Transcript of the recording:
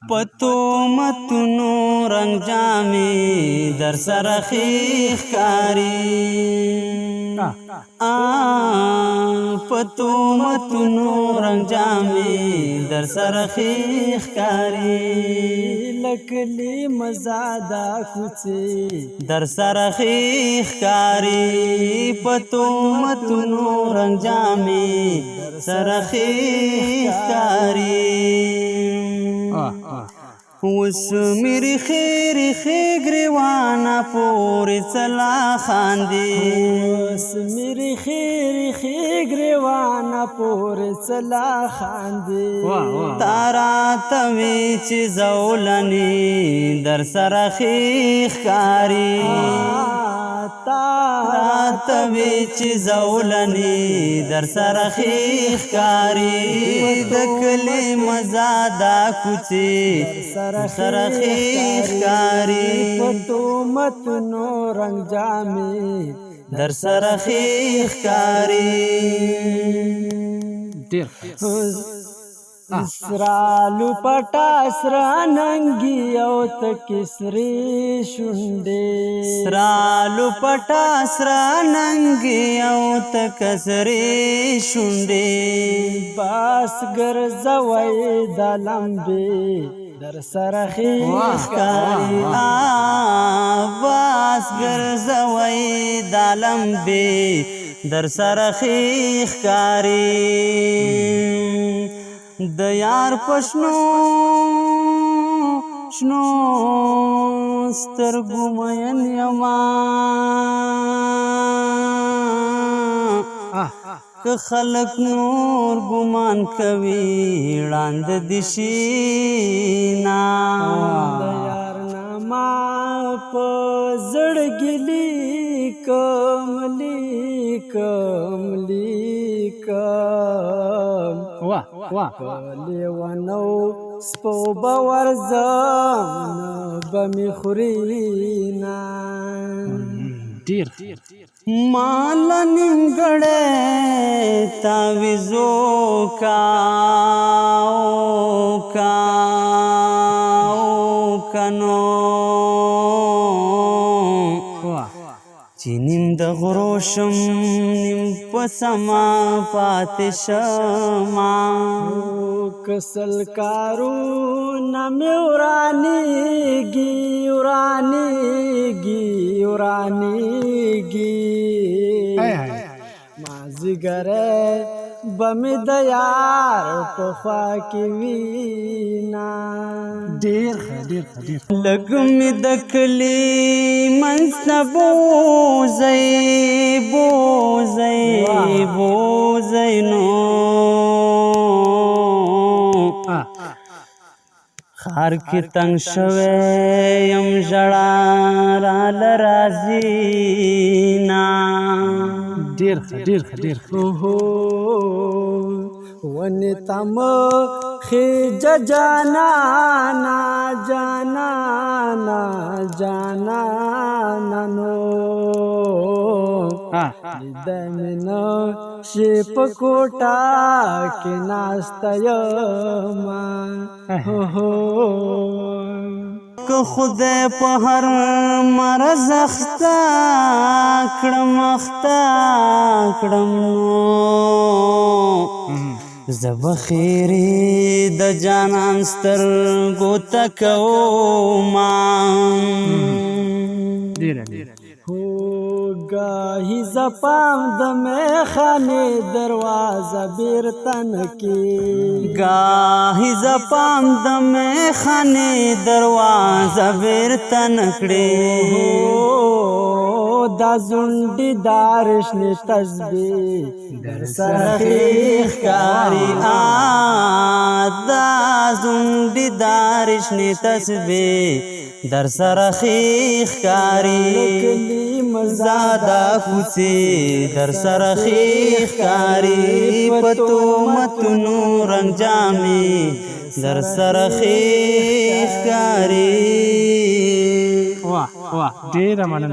پتو متونو رنگ جامې در سره ښې ښکاري پتو متونو رنگ جامې در سره ښې ښکاري لکلی مزادا کوڅې در سره ښې ښکاري پتو متونو رنگ جامې سره ښې ښکاري اوس میری خیر گریوانا پوری چلا خاندی اوس میری خیر گریوانا پوری چلا خاندی تارا توی چی زولنی در سر خیخ کاری تارا توی چی زولنی در سر خیخ کاری دکلی مزادا کوچی سر خیخ کاری پتو متونو رنگ جامی در سر خیخ کاری سرالو پټا سرا ننګي او تکسری شونډې سرالو پټا سرا ننګي او تکسری شونډې باس ګرځوي د لمبې در سره خیخ کاری باس ګرځوي د لمبې در سره خیخ کاری د یار پښنو شنو سترګو مین یما که خلق نور ګمان کوي وړاند دشینا د یار ناما په زړګي لیکم لیونو سپو بورزم بمی خورینا مال نیمګړی تعویذو کنو چې نیم د غرو شم نیم په سما پاتې شما کسل کارونه مې ورانیږي مازدیګری به مې د یار په خوا کې وینا ډېر لږ مې د کلي منځ نه بوځئ نو خار کې تنګ شوی یم ژړا راله راځي نا ډېر ونې تم خېج جانا نو د مینو شي په کوټه کې ناسته یما که خدای په هر مرض اخته کړم نو زه به خیرې د جانان سترګو ته کوما گاهی زپام د میخانې دروازه بیرتن کې گاهی زپام د میخانې دروازه بیرتن کړې دا زونډې دارشنې تسبیح در سره ښې ښکاري دا زونډې دارشنې تسبیح در سره ښې ښکاري زادا کوڅې در سره ښې ښکاري پتو متونو رنگ جامې در سره ښې ښکاري ډېره مننه